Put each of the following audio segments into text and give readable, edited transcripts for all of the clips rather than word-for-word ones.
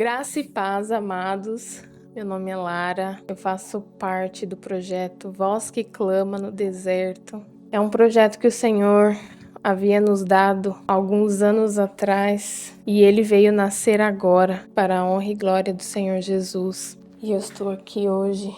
Graça e paz, amados. Meu nome é Lara, eu faço parte do projeto Voz que Clama no Deserto. É um projeto que o Senhor havia nos dado alguns anos atrás e ele veio nascer agora para a honra e glória do Senhor Jesus. E eu estou aqui hoje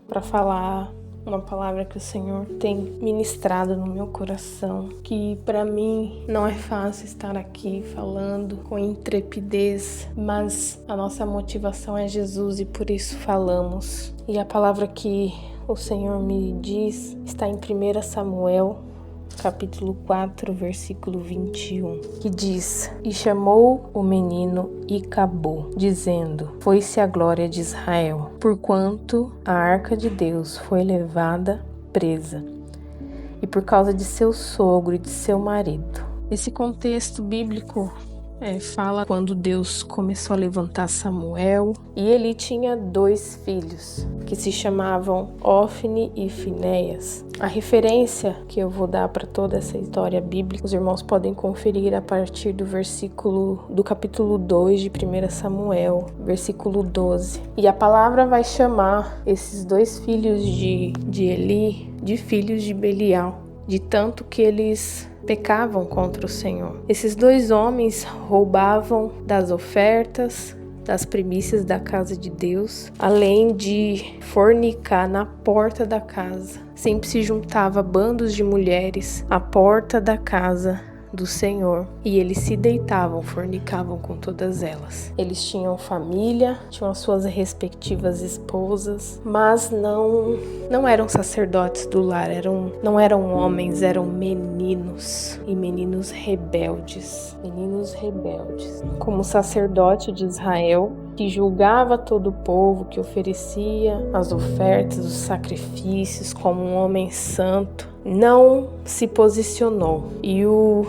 para falar uma palavra que o Senhor tem ministrado no meu coração, que para mim não é fácil estar aqui falando com intrepidez, mas a nossa motivação é Jesus e por isso falamos. E a palavra que o Senhor me diz está em 1 Samuel, capítulo 4, versículo 21, que diz: E chamou o menino e acabou, dizendo: Foi-se a glória de Israel, porquanto a arca de Deus foi levada presa, e por causa de seu sogro e de seu marido. Esse contexto bíblico fala quando Deus começou a levantar Samuel, e ele tinha 2 filhos que se chamavam Ofni e Finéias. A referência que eu vou dar para toda essa história bíblica, os irmãos podem conferir a partir do capítulo 2 de 1 Samuel, versículo 12. E a palavra vai chamar esses 2 filhos de Eli de filhos de Belial, de tanto que eles pecavam contra o Senhor. Esses 2 homens roubavam das ofertas, das primícias da casa de Deus, além de fornicar na porta da casa. Sempre se juntava bandos de mulheres à porta da casa do Senhor, e eles se deitavam, fornicavam com todas elas. Eles tinham família, tinham as suas respectivas esposas, mas não eram sacerdotes do lar, não eram homens, eram meninos, e meninos rebeldes. Como sacerdote de Israel, que julgava todo o povo, que oferecia as ofertas, os sacrifícios como um homem santo, não se posicionou. E o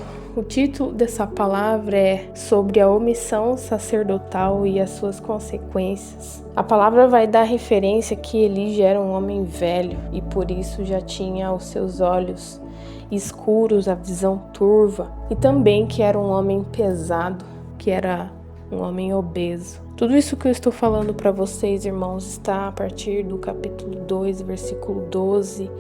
título dessa palavra é sobre a omissão sacerdotal e as suas consequências. A palavra vai dar referência que Eli já era um homem velho e por isso já tinha os seus olhos escuros, a visão turva, e também que era um homem pesado, que era um homem obeso. Tudo isso que eu estou falando para vocês, irmãos, está a partir do capítulo 2, versículo 12,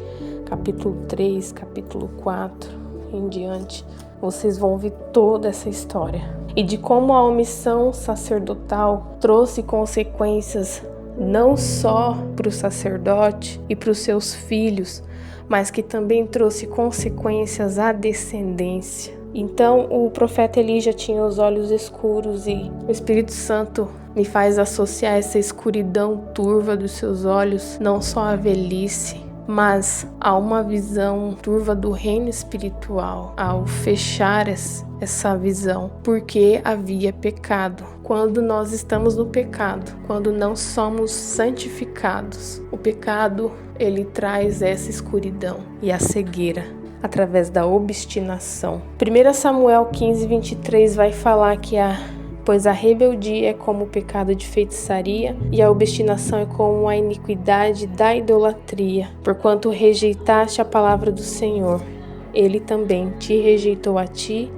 capítulo 3, capítulo 4 em diante. Vocês vão ouvir toda essa história e de como a omissão sacerdotal trouxe consequências não só para o sacerdote e para os seus filhos, mas que também trouxe consequências à descendência. Então o profeta Eli já tinha os olhos escuros e o Espírito Santo me faz associar essa escuridão turva dos seus olhos não só à velhice, mas a uma visão turva do reino espiritual, ao fechar essa visão, porque havia pecado. Quando nós estamos no pecado, quando não somos santificados, o pecado, ele traz essa escuridão e a cegueira através da obstinação. 1 Samuel 15, 23 vai falar que pois a rebeldia é como o pecado de feitiçaria, e a obstinação é como a iniquidade da idolatria. Porquanto rejeitaste a palavra do Senhor, ele também te rejeitou a ti,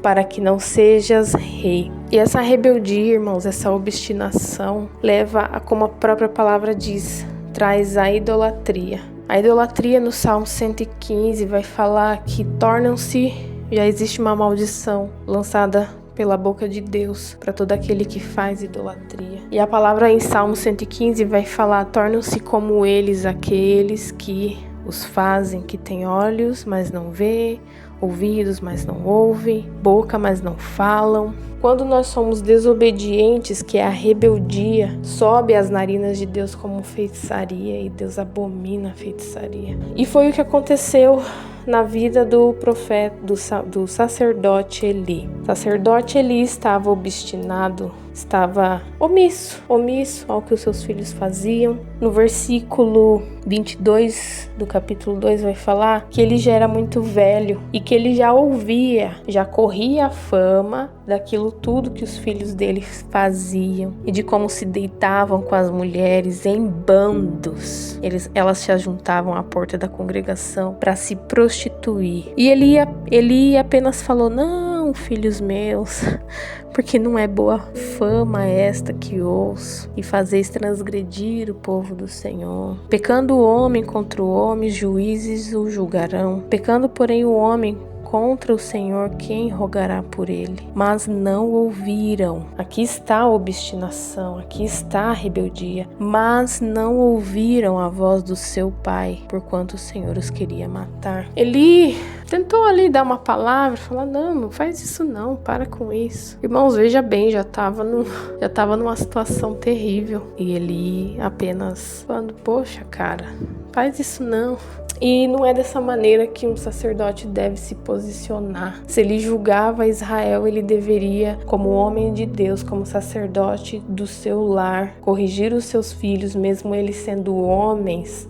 para que não sejas rei. E essa rebeldia, irmãos, essa obstinação, leva a, como a própria palavra diz, traz a idolatria. A idolatria no Salmo 115 vai falar que já existe uma maldição lançada pela boca de Deus para todo aquele que faz idolatria. E a palavra em Salmo 115 vai falar: tornam-se como eles aqueles que os fazem, que têm olhos, mas não vê, ouvidos, mas não ouvem, boca, mas não falam. Quando nós somos desobedientes, que é a rebeldia, sobe às narinas de Deus como feitiçaria, e Deus abomina a feitiçaria. E foi o que aconteceu na vida do profeta, do sacerdote Eli. O sacerdote Eli estava obstinado, estava omisso ao que os seus filhos faziam. No versículo 22 do capítulo 2 vai falar que ele já era muito velho e que ele já corria a fama daquilo tudo que os filhos dele faziam e de como se deitavam com as mulheres em bandos. Elas se ajuntavam à porta da congregação para se prostituir. E Eli apenas falou: não, não, filhos meus, porque não é boa fama esta que ouço, e fazeis transgredir o povo do Senhor. Pecando o homem contra o homem, juízes o julgarão. Pecando, porém, o homem contra o Senhor, quem rogará por ele? Mas não ouviram. Aqui está a obstinação, aqui está a rebeldia. Mas não ouviram a voz do seu pai, porquanto o Senhor os queria matar. Eli tentou ali dar uma palavra, falar, não faz isso não, para com isso. Irmãos, veja bem, já tava numa situação terrível. E Eli apenas falando, poxa, cara, faz isso não. E não é dessa maneira que um sacerdote deve se posicionar. Se ele julgava Israel, ele deveria, como homem de Deus, como sacerdote do seu lar, corrigir os seus filhos, mesmo eles sendo homens,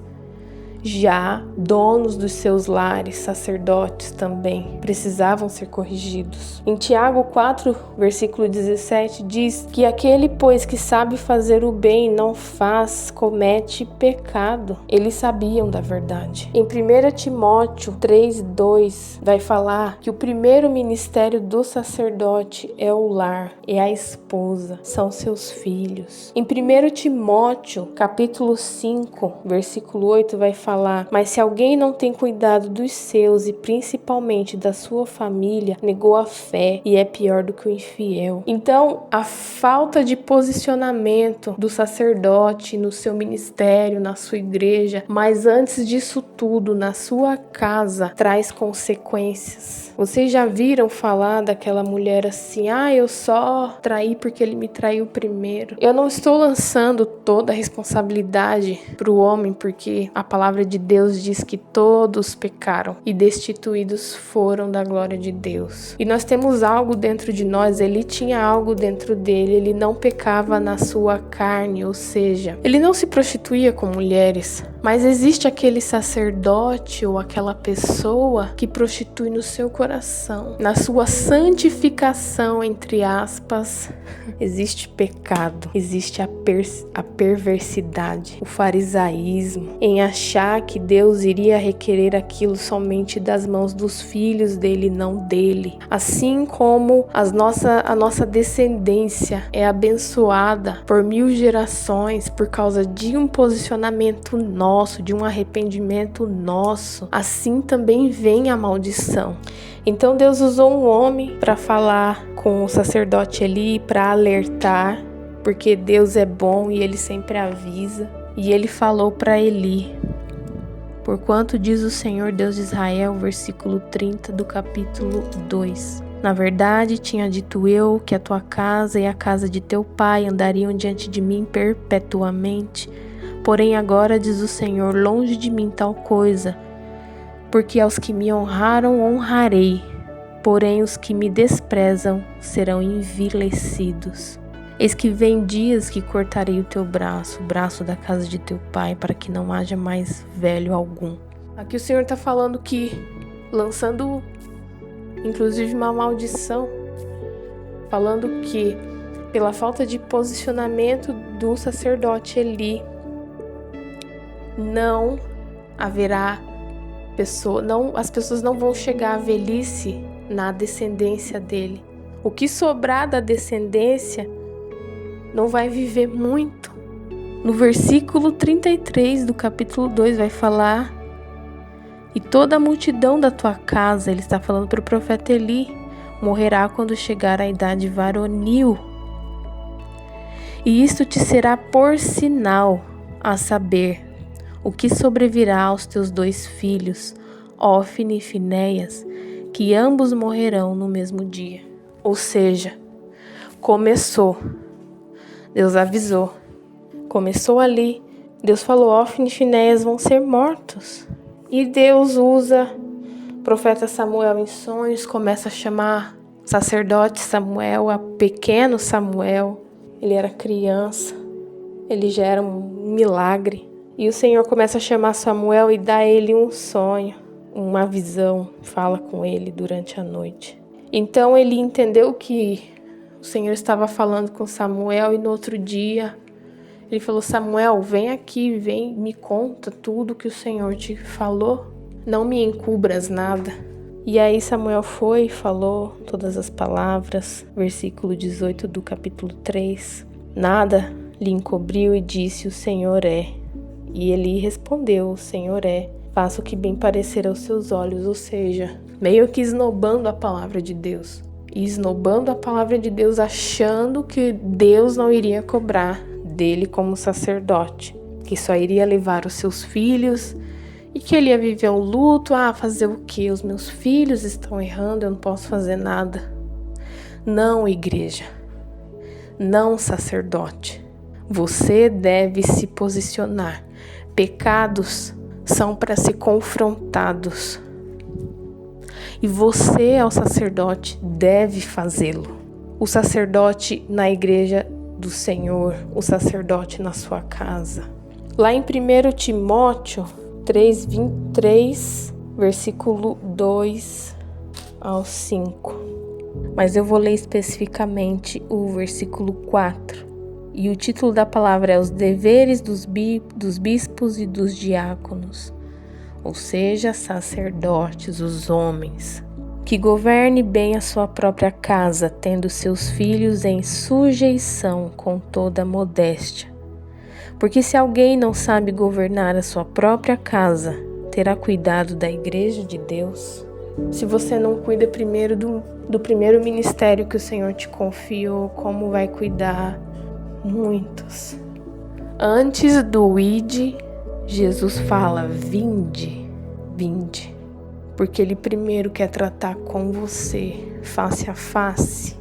já donos dos seus lares, sacerdotes também, precisavam ser corrigidos. Em Tiago 4, versículo 17, diz que aquele, pois, que sabe fazer o bem e não faz, comete pecado. Eles sabiam da verdade. Em 1 Timóteo 3:2, vai falar que o primeiro ministério do sacerdote é o lar, é a esposa, são seus filhos. Em 1 Timóteo, capítulo 5, versículo 8, vai falar, mas se alguém não tem cuidado dos seus e principalmente da sua família, negou a fé e é pior do que o infiel. Então, a falta de posicionamento do sacerdote no seu ministério, na sua igreja, mas antes disso tudo, na sua casa, traz consequências. Vocês já viram falar daquela mulher assim, eu só traí porque ele me traiu primeiro. Eu não estou lançando toda a responsabilidade para o homem, porque a palavra de Deus diz que todos pecaram e destituídos foram da glória de Deus. E nós temos algo dentro de nós, ele tinha algo dentro dele, ele não pecava na sua carne, ou seja, ele não se prostituía com mulheres, mas existe aquele sacerdote ou aquela pessoa que prostitui no seu coração. Na sua santificação, entre aspas, existe pecado, existe a perversidade, o farisaísmo, em achar que Deus iria requerer aquilo somente das mãos dos filhos dele, não dele. Assim como a nossa descendência é abençoada por 1000 gerações por causa de um posicionamento nosso, de um arrependimento nosso, assim também vem a maldição. Então Deus usou um homem para falar com o sacerdote Eli, para alertar, porque Deus é bom e ele sempre avisa. E ele falou para Eli, porquanto diz o Senhor Deus de Israel, versículo 30 do capítulo 2. Na verdade, tinha dito eu que a tua casa e a casa de teu pai andariam diante de mim perpetuamente. Porém agora diz o Senhor, longe de mim tal coisa, porque aos que me honraram honrarei, porém os que me desprezam serão envilecidos. Eis que vem dias que cortarei o teu braço, o braço da casa de teu pai, para que não haja mais velho algum. Aqui o Senhor está falando que, lançando inclusive uma maldição, falando que pela falta de posicionamento do sacerdote Eli, não haverá as pessoas não vão chegar à velhice na descendência dele. O que sobrar da descendência não vai viver muito. No versículo 33 do capítulo 2 vai falar, e toda a multidão da tua casa, ele está falando para o profeta Eli, morrerá quando chegar a idade varonil. E isto te será por sinal, a saber, o que sobrevirá aos teus 2 filhos, Ofni e Finéias, que ambos morrerão no mesmo dia. Ou seja, começou. Deus avisou. Começou ali. Deus falou, Ofni e Finéias vão ser mortos. E Deus usa o profeta Samuel em sonhos, começa a chamar sacerdote Samuel, a pequeno Samuel. Ele era criança, ele já era um milagre. E o Senhor começa a chamar Samuel e dá a ele um sonho, uma visão, fala com ele durante a noite. Então ele entendeu que o Senhor estava falando com Samuel e no outro dia ele falou, Samuel, vem aqui, me conta tudo que o Senhor te falou, não me encubras nada. E aí Samuel foi e falou todas as palavras, versículo 18 do capítulo 3. Nada lhe encobriu e disse: o Senhor é. E Eli respondeu: o Senhor é. Faça o que bem parecer aos seus olhos, ou seja, meio que esnobando a palavra de Deus. E esnobando a palavra de Deus, achando que Deus não iria cobrar dele como sacerdote, que só iria levar os seus filhos e que ele ia viver um luto. Fazer o quê? Os meus filhos estão errando, eu não posso fazer nada. Não, igreja. Não, sacerdote. Você deve se posicionar. Pecados são para ser confrontados. E você, ao sacerdote, deve fazê-lo. O sacerdote na igreja do Senhor, o sacerdote na sua casa. Lá em 1 Timóteo 3:23, versículo 2 ao 5. Mas eu vou ler especificamente o versículo 4. E o título da palavra é Os deveres dos bispos e dos diáconos, ou seja, sacerdotes, os homens. Que governe bem a sua própria casa, tendo seus filhos em sujeição com toda modéstia. Porque se alguém não sabe governar a sua própria casa, terá cuidado da igreja de Deus? Se você não cuida primeiro do primeiro ministério que o Senhor te confiou, como vai cuidar? Muitos. Antes do ide, Jesus fala: vinde, vinde. Porque Ele primeiro quer tratar com você, face a face,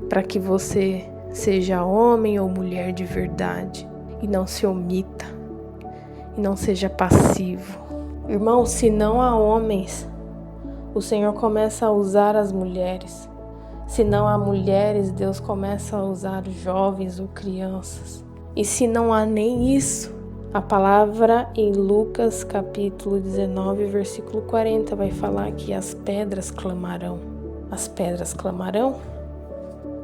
para que você seja homem ou mulher de verdade e não se omita, e não seja passivo. Irmão, se não há homens, o Senhor começa a usar as mulheres. Se não há mulheres, Deus começa a usar jovens ou crianças. E se não há nem isso, a palavra em Lucas capítulo 19, versículo 40 vai falar que as pedras clamarão. As pedras clamarão?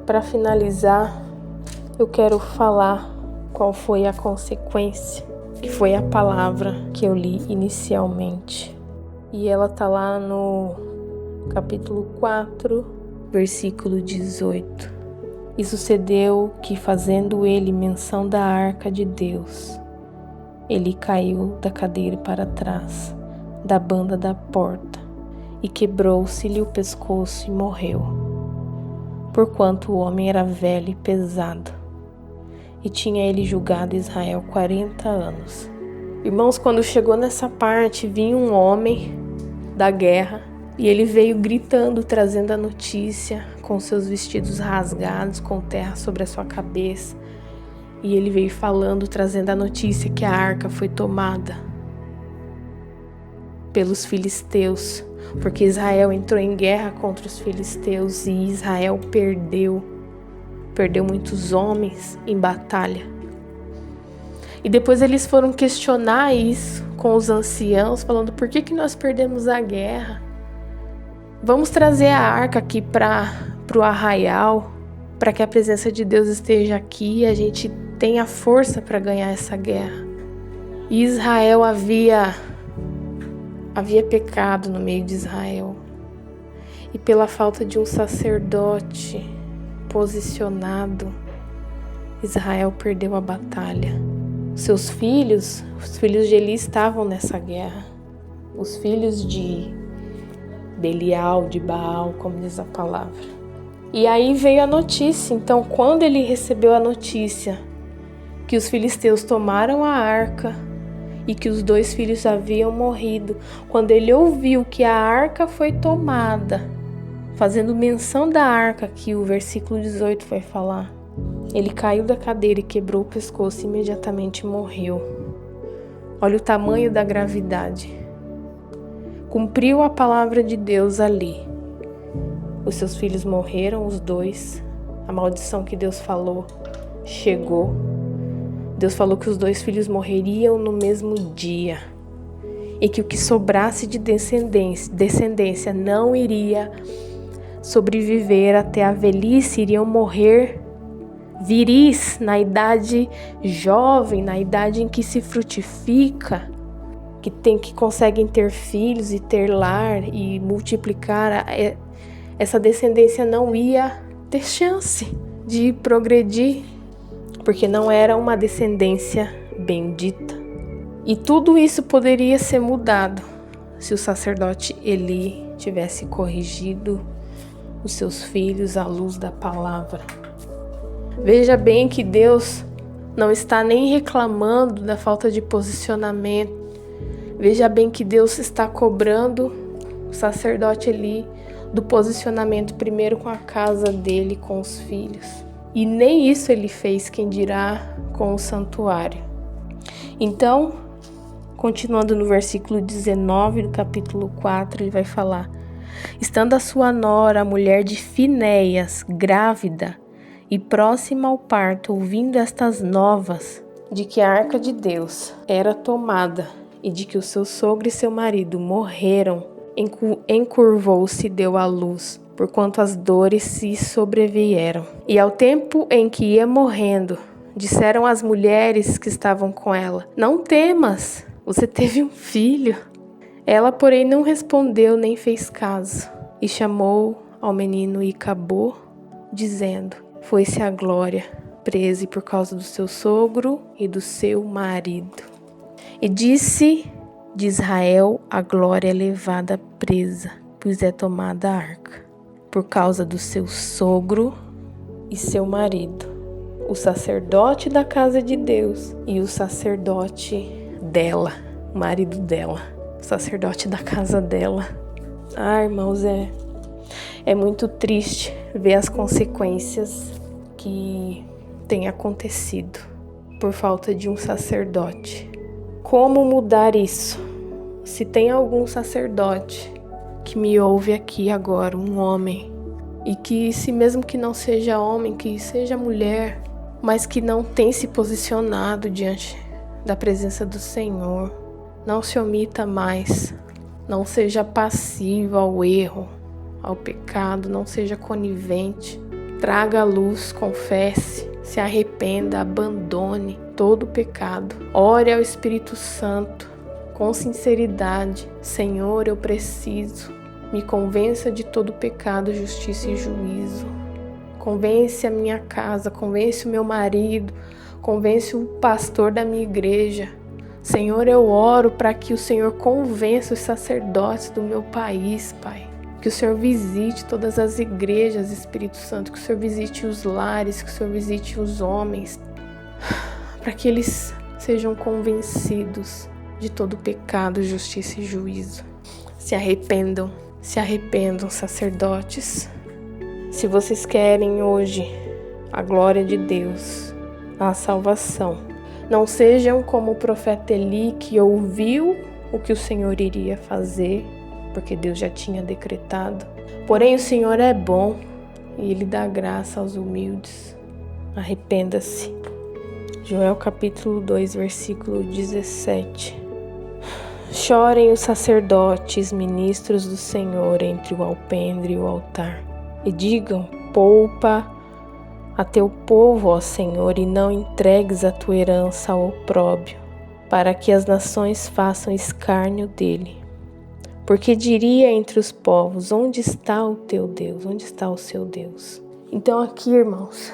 Para finalizar, eu quero falar qual foi a consequência, que foi a palavra que eu li inicialmente. E ela está lá no capítulo 4, versículo 18. E sucedeu que, fazendo ele menção da arca de Deus, ele caiu da cadeira para trás, da banda da porta, e quebrou-se-lhe o pescoço e morreu. Porquanto o homem era velho e pesado, e tinha ele julgado Israel 40 anos. Irmãos, quando chegou nessa parte, vinha um homem da guerra, e ele veio gritando, trazendo a notícia, com seus vestidos rasgados, com terra sobre a sua cabeça. E ele veio falando, trazendo a notícia que a arca foi tomada pelos filisteus, porque Israel entrou em guerra contra os filisteus e Israel perdeu muitos homens em batalha. E depois eles foram questionar isso com os anciãos, falando: por que nós perdemos a guerra? Vamos trazer a arca aqui para o arraial, para que a presença de Deus esteja aqui e a gente tenha força para ganhar essa guerra. E Israel havia pecado no meio de Israel. E pela falta de um sacerdote posicionado, Israel perdeu a batalha. Os filhos de Eli estavam nessa guerra. Os filhos de Belial, de Baal, como diz a palavra. E aí veio a notícia. Então, quando ele recebeu a notícia que os filisteus tomaram a arca e que os 2 filhos haviam morrido, quando ele ouviu que a arca foi tomada, fazendo menção da arca que o versículo 18 vai falar, ele caiu da cadeira e quebrou o pescoço e imediatamente morreu. Olha o tamanho da gravidade. Cumpriu a palavra de Deus ali. Os seus filhos morreram, os 2. A maldição que Deus falou chegou. Deus falou que os 2 filhos morreriam no mesmo dia. E que o que sobrasse de descendência não iria sobreviver até a velhice, iriam morrer viris na idade jovem, na idade em que se frutifica. que conseguem ter filhos e ter lar e multiplicar, essa descendência não ia ter chance de progredir, porque não era uma descendência bendita. E tudo isso poderia ser mudado se o sacerdote Eli tivesse corrigido os seus filhos à luz da palavra. Veja bem que Deus não está nem reclamando da falta de posicionamento. Veja bem que Deus está cobrando o sacerdote Eli do posicionamento primeiro com a casa dele, com os filhos. E nem isso ele fez, quem dirá com o santuário. Então, continuando no versículo 19 do capítulo 4, ele vai falar: estando a sua nora, a mulher de Finéias, grávida e próxima ao parto, ouvindo estas novas de que a arca de Deus era tomada e de que o seu sogro e seu marido morreram, encurvou-se e deu à luz, porquanto as dores se sobrevieram. E ao tempo em que ia morrendo, disseram as mulheres que estavam com ela: não temas, você teve um filho. Ela, porém, não respondeu nem fez caso, e chamou ao menino Icabô, dizendo: foi-se a glória, presa por causa do seu sogro e do seu marido. E disse de Israel: a glória é levada presa, pois é tomada a arca, por causa do seu sogro e seu marido, o sacerdote da casa de Deus e o sacerdote dela, o marido dela, o sacerdote da casa dela. Irmãos, é muito triste ver as consequências que têm acontecido por falta de um sacerdote. Como mudar isso? Se tem algum sacerdote que me ouve aqui agora, um homem, e que, se mesmo que não seja homem, que seja mulher, mas que não tem se posicionado diante da presença do Senhor, não se omita mais, não seja passivo ao erro, ao pecado, não seja conivente, traga a luz, confesse, se arrependa, abandone todo o pecado, ore ao Espírito Santo com sinceridade: Senhor, eu preciso, me convença de todo o pecado, justiça e juízo, convence a minha casa, convence o meu marido, convence o pastor da minha igreja. Senhor, eu oro para que o Senhor convença os sacerdotes do meu país, Pai. Que o Senhor visite todas as igrejas, Espírito Santo, que o Senhor visite os lares, que o Senhor visite os homens, para que eles sejam convencidos de todo pecado, justiça e juízo. Se arrependam, sacerdotes. Se vocês querem hoje a glória de Deus, a salvação, não sejam como o profeta Eli, que ouviu o que o Senhor iria fazer, porque Deus já tinha decretado. Porém, o Senhor é bom e Ele dá graça aos humildes. Arrependa-se. Joel capítulo 2, versículo 17. Chorem os sacerdotes, ministros do Senhor, entre o alpendre e o altar, e digam: poupa a teu povo, ó Senhor, e não entregues a tua herança ao opróbrio, para que as nações façam escárnio dele. Porque diria entre os povos: onde está o teu Deus? Onde está o seu Deus? Então aqui, irmãos,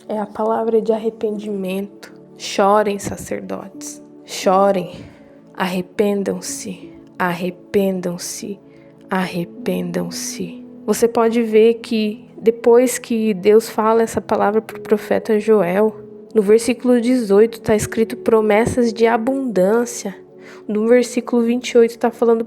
é a palavra de arrependimento. Chorem, sacerdotes, chorem, arrependam-se, arrependam-se, arrependam-se. Você pode ver que depois que Deus fala essa palavra para o profeta Joel, no versículo 18 está escrito promessas de abundância. No versículo 28 está falando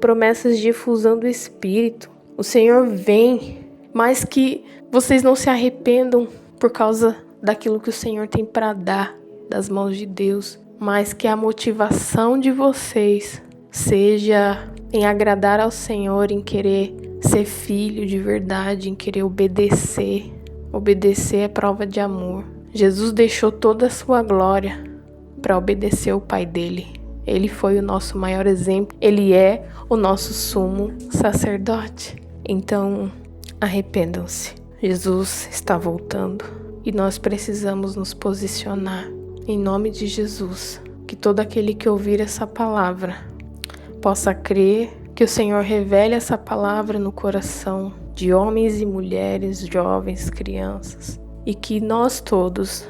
promessas de efusão do Espírito. O Senhor vem, mas que vocês não se arrependam por causa daquilo que o Senhor tem para dar das mãos de Deus, mas que a motivação de vocês seja em agradar ao Senhor, em querer ser filho de verdade, em querer obedecer. Obedecer é prova de amor. Jesus deixou toda a sua glória para obedecer o Pai dele. Ele foi o nosso maior exemplo. Ele é o nosso sumo sacerdote. Então, arrependam-se. Jesus está voltando e nós precisamos nos posicionar. Em nome de Jesus, que todo aquele que ouvir essa palavra possa crer, que o Senhor revele essa palavra no coração de homens e mulheres, jovens, crianças, e que nós todos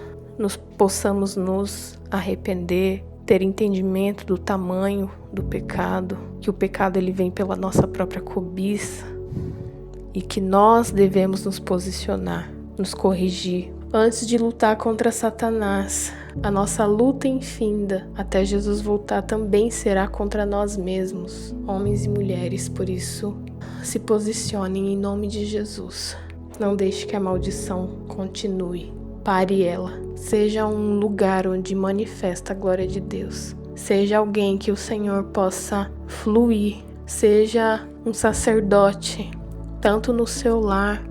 possamos nos arrepender, ter entendimento do tamanho do pecado, que o pecado ele vem pela nossa própria cobiça e que nós devemos nos posicionar, nos corrigir antes de lutar contra Satanás. A nossa luta infinda até Jesus voltar também será contra nós mesmos, homens e mulheres. Por isso, se posicionem em nome de Jesus. Não deixe que a maldição continue. Pare ela. Seja um lugar onde manifesta a glória de Deus. Seja alguém que o Senhor possa fluir. Seja um sacerdote, tanto no seu lar,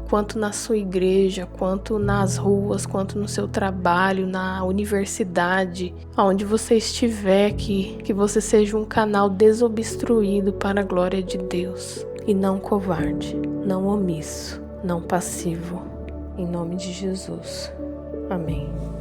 quanto na sua igreja, quanto nas ruas, quanto no seu trabalho, na universidade, aonde você estiver, que você seja um canal desobstruído para a glória de Deus. E não covarde, não omisso, não passivo. Em nome de Jesus. Amém.